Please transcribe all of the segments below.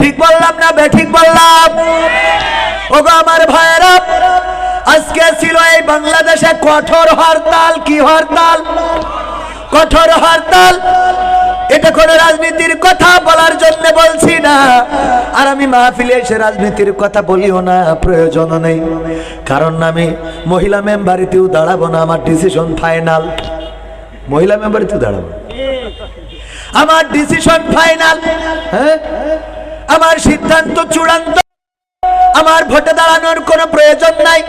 ঠিক বললাম না বেঠিক বললাম? ওগো আমার ভাইয়েরা, আজকে ছিল এই বাংলাদেশে কঠোর হরতাল। কি হরতাল? কঠোর হরতাল। এটা কোনো রাজনীতির কথা বলার জন্য বলছি না, আর আমি মাহফিলে এসে রাজনীতির কথা বলিও না, প্রয়োজন নেই। কারণ আমি মহিলা মেম্বারিতেও দাঁড়াবো না, আমার ডিসিশন ফাইনাল। মহিলা মেম্বারিতেও দাঁড়াবো, আমার ডিসিশন ফাইনাল। হ্যাঁ, আমার সিদ্ধান্ত চূড়ান্ত। আমার ভোটে দাঁড়ানোর কোনো প্রয়োজন নাই,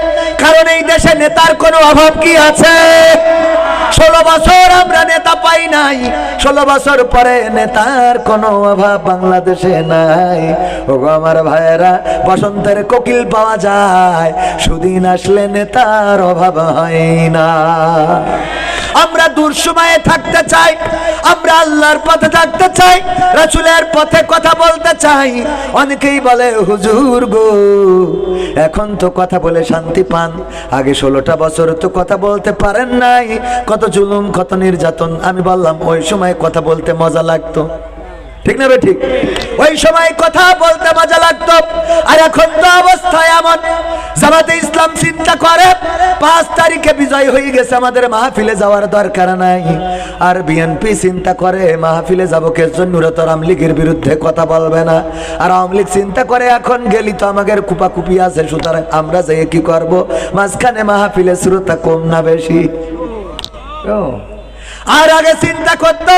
কারণ এই দেশে নেতার কোনো অভাব কি আছে? 16 বছর আমরা নেতা পাই নাই, 16 বছর পরে নেতার কোনো অভাব বাংলাদেশে নাই। ওগো আমার ভাইয়েরা, বসন্তের কোকিল পাওয়া যায়, সুদিন আসলে নেতার অভাব হয় না। আমরা দুঃসময়ে থাকতে চাই, আমরা আল্লাহর পথে থাকতে চাই, রাসূলের পথে কথা বলতে চাই। অনেকেই বলে হুজুর গো, এখন তো কথা বলে শান্তি পান, আগে 16টা বছর তো কথা বলতে পারেন নাই, কত জুলুম কত নির্যাতন। আমি বললাম ওই সময় কথা বলতে মজা লাগতো, ঠিক না ঠিক? ওই সময় কথা বলতে মজা লাগতো। আর এখন তো অবস্থা এমন, জামাতে ইসলাম চিন্তা করে 5 তারিখে বিজয় হয়ে গেছে, আমাদের মাহফিলে যাওয়ার দরকার নাই। আর বিএনপি চিন্তা করে মাহফিলে যাবো কে জন্য, তো আওয়ামী লীগের বিরুদ্ধে কথা বলবে না। আর আওয়ামী লীগ চিন্তা করে এখন গেলি তো আমাদের কুপাকুপি আছে, সুতরাং আমরা যাই কি করব, মাঝখানে মাহফিলে শ্রোতা কম না বেশি। আর আগে চিন্তা করতো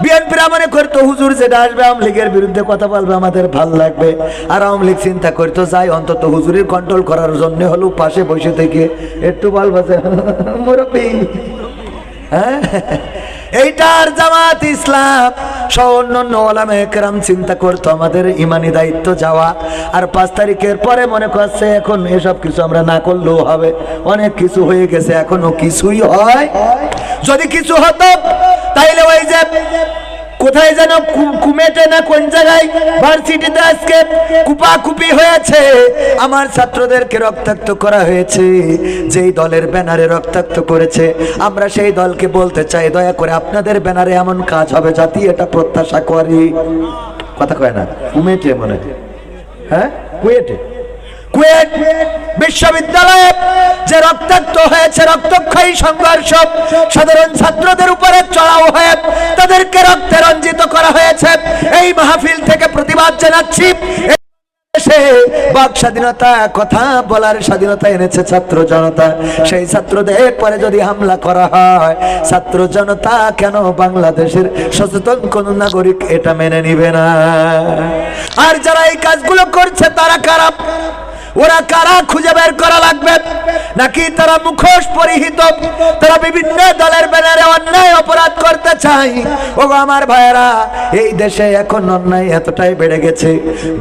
বিএনপিরা মনে করতো হুজুর যেটা আসবে আওয়ামী লীগের বিরুদ্ধে কথা বলবে, আমাদের ভাল লাগবে। আর আওয়ামী লীগ চিন্তা করতো যাই অন্তত হুজুরের কন্ট্রোল করার জন্য হলেও পাশে বসে থেকে একটু বলবো যে মুরব্বি। হ্যাঁ, এইটার জামাত ইসলাম সহ অন্যান্য ওলামায়ে কেরাম চিন্তা করতো আমাদের ইমানি দায়িত্ব যাওয়া। আর 5 তারিখের পরে মনে করছে এখন এসব কিছু আমরা না করলেও হবে, অনেক কিছু হয়ে গেছে, এখনো কিছুই হয়। যদি কিছু হতো তাইলে ওই যে কোথায় যেন কুমেটে না কোন জায়গায় ভার্সিটিতে আজকে কুপাকুপি হয়েছে, আমার ছাত্রদেরকে রক্তাক্ত করা হয়েছে, যেই দলের ব্যানারে রক্তাক্ত করেছে, আমরা সেই দলকে বলতে চাই দয়া করে আপনাদের ব্যানারে এমন কাজ হবে জাতি এটা প্রত্যাশা করি। কথা কয় না? কুমেটে মনে, হ্যাঁ কুয়েটে, কুয়েট বিশ্ববিদ্যালয়ে যে রক্তাক্ত হয়েছে, রক্তক্ষয়ী সংঘর্ষ, সাধারণ ছাত্রদের উপরে চড়াও হয়ে তাদেরকে রক্তে রঞ্জিত করা হয়েছে। এই মাহফিল থেকে প্রতিবাদ জানাচ্ছি, বাক স্বাধীনতা, কথা বলার স্বাধীনতা এনেছে ছাত্র জনতা, সেই ছাত্রদের পরে যদি হামলা করা হয়, ছাত্র জনতা কেন বাংলাদেশের সচেতন কোন নাগরিক এটা মেনে নিবে না? আর যারা এই কাজগুলো করছে তারা কারা? ওরা কারা খুঁজে বের করা লাগবে। নাকি তারা মুখোশ পরিহিত, তারা বিভিন্ন দলের ব্যানারে অন্যায় অপরাধ করতে চায়? ওগো আমার ভাইয়েরা, এই দেশে এখন অন্যায় এতটাই বেড়ে গেছে।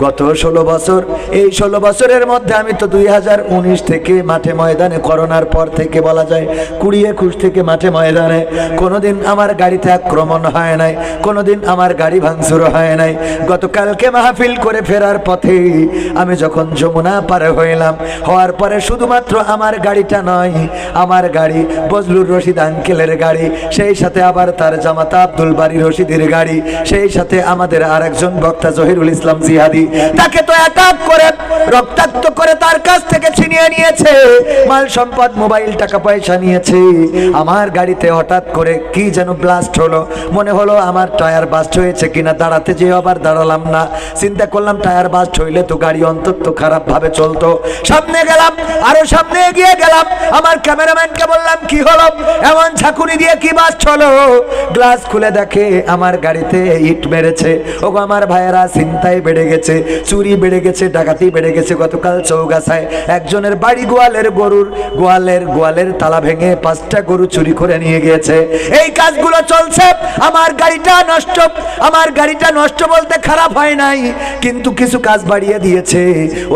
গত 16 বছর, এই 16 বছরের মধ্যে আমি তো 2019 থেকে মাঠে ময়দানে, করোনার পর থেকে বলা যায় 20-21 থেকে মাঠে ময়দানে, কোনোদিন আমার গাড়িতে আক্রমণ হয় নাই, কোনোদিন আমার গাড়ি ভাঙচুর হয় নাই। গতকালকে মাহফিল করে ফেরার পথে আমি যখন যমুনা পার হইলাম, হওয়ার পরে শুধুমাত্র আমার গাড়িটা নয়, আমার গাড়ি বজলুর রশিদ আঙ্কেলের গাড়ি, সেই সাথে আবার তার জামাতা আব্দুল বারী রশিদের গাড়ি, সেই সাথে আমাদের আরেকজন বক্তা জহিরুল ইসলাম জিহাদি, তাকে তো অ্যাটাক করে রক্তাক্ত করে তার কাছ থেকে ছিনিয়ে নিয়েছে, মাল সম্পদ মোবাইল টাকা পয়সা নিয়েছে। আমার গাড়িতে হঠাৎ করে কি যেন ব্লাস্ট হলো, মনে হলো আমার টায়ার বাস্ট হয়েছে কিনা, দাঁড়াতে যেয়ে আবার দাঁড়ালাম না, চিন্তা করলাম টায়ার বাস্ট হইলে তো গাড়ি অন্তত খারাপ ভাবে চলতো। সামনে গেলাম, আরো সামনে এগিয়ে গেলাম, আমার ক্যামেরাম্যানকে বললাম কি হলো, এমন ঝাঁকুনি দিয়ে কি বাস্ট হলো? গ্লাস খুলে দেখে আমার গাড়িতে ইট মেরেছে। ওগো আমার ভাইয়েরা, ছিনতাই বেড়ে গেছে, চুরি বেড়ে গেছে, ডাকাতি বেড়ে গেছে। গতকাল চৌগাছায় একজনের বাড়ি গোয়ালের তালা ভেঙে 5টা গরু চুরি করে নিয়ে গিয়েছে। এই কাজগুলো চলছে। আমার গাড়িটা নষ্ট, আমার গাড়িটা নষ্ট বলতে খারাপ হয় নাই, কিন্তু কিছু কাজ বাড়িয়ে দিয়েছে।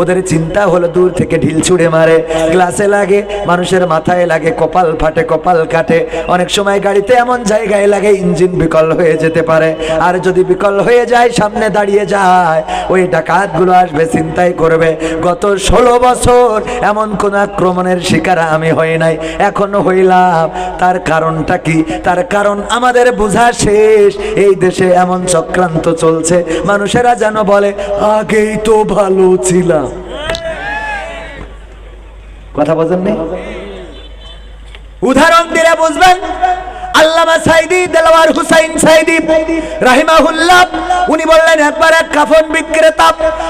ওদের চিন্তা হলো দূর থেকে ঢিল ছুঁড়ে মারে, গ্লাসে লাগে লাগে, মানুষের মাথায় লাগে, কপাল ফাটে, কপাল কাটে। অনেক সময় গাড়িতে এমন জায়গায় লাগে ইঞ্জিন বিকল হয়ে যেতে পারে। আর যদি বিকল হয়ে যায়, সামনে দাঁড়িয়ে যায়, ওই ডাকাতগুলো আসবে, ছিনতাই করবে। গত 16 বছর এমন কোন আক্রমণের শিকার আমি হই নাই, এখনো হইলাম। তার কারণটা কি? তার কারণ আমাদের বোঝা শেষ। এই দেশে এমন চক্রান্ত চলছে, মানুষেরা যেন বলে আগেই তো ভালো ছিলাম। কথা বোঝেননি? উদাহরণ দিলে বুঝবেন। আল্লামা সাইদি, দেলাওয়ার হুসাইন সাইদি রাহিমাহুল্লাহ, উনি বললেন একবার এক কাফন বিক্রেতা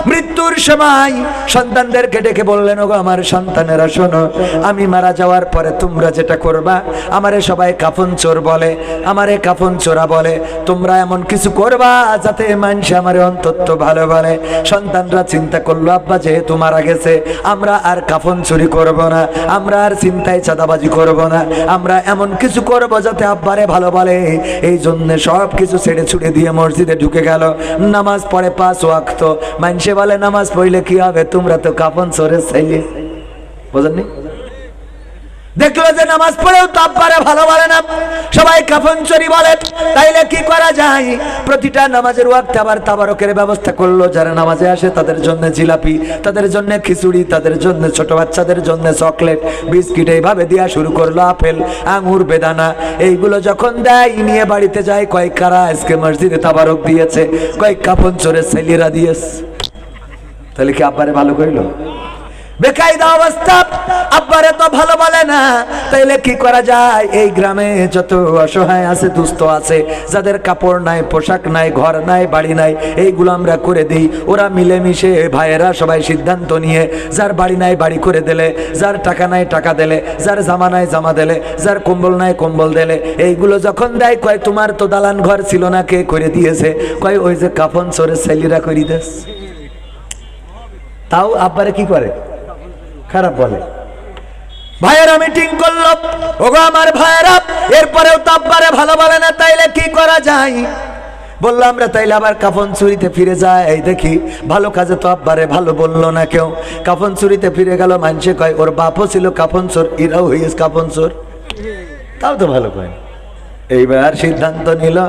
মৃত্যুর সময় সন্তানদেরকে ডেকে বললেন, ওগো আমার সন্তানেরা শোনো, আমি মারা যাওয়ার পরে তোমরা যেটা করবা, আমারে সবাই কাফন চোর বলে, আমারে কাফন চোরা বলে, তোমরা এমন কিছু করবা যাতে মানুষ আমারে অন্তত ভালো বলে। সন্তানরা চিন্তা করলো, আব্বা যেহেতু মারা গেছে, আমরা আর কাফন চুরি করব না, আমরা আর চিন্তায় চাঁদাবাজি করব না, আমরা এমন কিছু করব যাতে আব্বারে ভালো বলে। এই জন্য সব কিছু ছেড়ে ছুড়ে দিয়ে মসজিদে ঢুকে গেল। নামাজ পড়ে 5 ওয়াক্ত। মানুষে বলে নামাজ পড়লে কি হবে, তোমরা তো কাফন চোরের ছেলে। বুঝেননি? দেখলো যে নামাজ পড়েও তো আব্বারে ভালো বলে না, সবাই কাফন চুরি বলে। তাইলে কি করা যায়? প্রতিটা নামাজের ওয়াক্তে আবার তাবারকের ব্যবস্থা করলো। যারা নামাজে আসে তাদের জন্য জিলাপি, তাদের জন্য খিচুড়ি, তাদের জন্য ছোট বাচ্চাদের জন্য চকলেট, বিস্কিট, এইভাবে দেওয়া শুরু করলো। আপেল, আঙ্গুর, বেদানা, এইগুলো যখন দেয়, নিয়ে বাড়িতে যায়, কয়েক কারা আজকে মসজিদে তাবারক দিয়েছে, কয়েক কাফন চোরের ছেলেরা দিয়েছে। তাহলে কি আব্বারে ভালো কইলো? বেকায়দা অবস্থা, আব্বারে তো ভালো বলে না। তাইলে কি করা যায়? এই গ্রামে যত অসহায় আছে, দুস্থ আছে, যাদের কাপড় নাই, পোশাক নাই, ঘর নাই, বাড়ি নাই, এইগুলো আমরা করে দিই। ওরা মিলেমিশে ভাইয়েরা সবাই সিদ্ধান্ত নিয়ে, যার বাড়ি নাই বাড়ি করে দিলে, যার টাকা নাই টাকা দিলে, যার জামা নাই জামা দিলে, যার কম্বল নাই কম্বল দিলে। এইগুলো যখন দেয়, কয় তোমার তো দালান ঘর ছিল না, কে করে দিয়েছে? কয় ওই যে কাফন চোরের ছেলেরা করে দেস। তাও আব্বারে কি করে? খারাপ বলে। ভাইয়েরা মিটিং করলো, ওগো আমার ভাইয়েরা, এরপরেও তো আব্বারে ভালো বলে না, তাইলে কি করা যায়? বললাম আমরা তাইলে আবার কাফন চুরিতে ফিরে যাই, দেখি। ভালো কাজে তো আব্বারে ভালো বললো না কেউ। কাফন চুরিতে ফিরে গেল। মানুষে কয় ওর বাপও ছিল কাফন চোর, এরাও হইস কাফন চোর। তাও তো ভালো কয়। এইবার সিদ্ধান্ত নিল,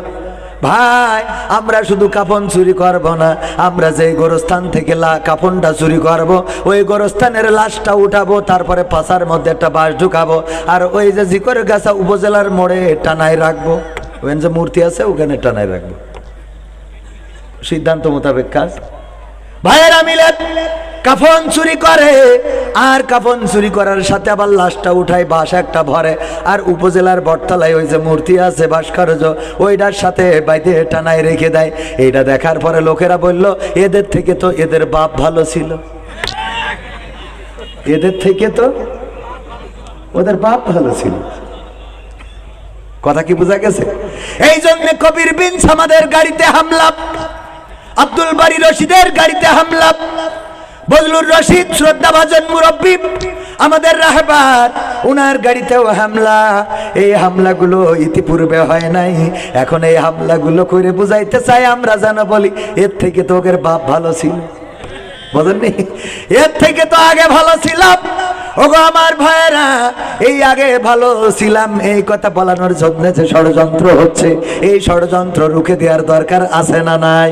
ভাই আমরা শুধু কাফন চুরি করব না, আমরা যে গোরস্থান থেকে কাফনটা চুরি করব, ওই গোরস্থানের লাশটা উঠাবো, তারপরে পাশার মধ্যে একটা বাঁশ ঢুকাবো, আর ওই যে জিকরগাছা উপজেলার মোড়ে টানায় রাখবো, ওই যে মূর্তি আছে ওখানে টানায় রাখবো। সিদ্ধান্ত মোতাবেক কাজ। ভাইয়েরা মিলে কাফন চুরি করে, আর কাফন চুরি করার সাথে আবার লাশটা উঠায়, বাঁশ একটা ভরে, আর উপজেলার বটতলায় ওই যে মূর্তি আছে ভাস্কর্য, ওইটার সাথে বাইরে টানায় রেখে দেয়। এইটা দেখার পরে লোকেরা বলল, এদের থেকে তো এদের বাপ ভালো ছিল, এদের থেকে তো ওদের বাপ ভালো ছিল। কথা কি বোঝা গেছে? এই জন্য কবির বিন সামাদের গাড়িতে হামলা, আব্দুল বারী রশিদের গাড়িতে হামলা, বজলুর রশিদ শ্রদ্ধাভাজন মুরব্বী আমাদের রাহবার, উনার গাড়িতেও হামলা। এই হামলাগুলো ইতিপূর্বে হয় নাই, এখন এই হামলাগুলো করে বুঝাইতে চাই আমরা যেন বলি এর থেকে তো ওদের বাপ ভালো ছিল। বুঝলেন? এর থেকে তো আগে ভালো ছিলাম। ওগো আমার ভাইয়েরা, এই আগে ভালো ছিলাম এই কথা বলানোর জন্য যে ষড়যন্ত্র হচ্ছে, এই ষড়যন্ত্র রুখে দেওয়ার দরকার আছে না নাই?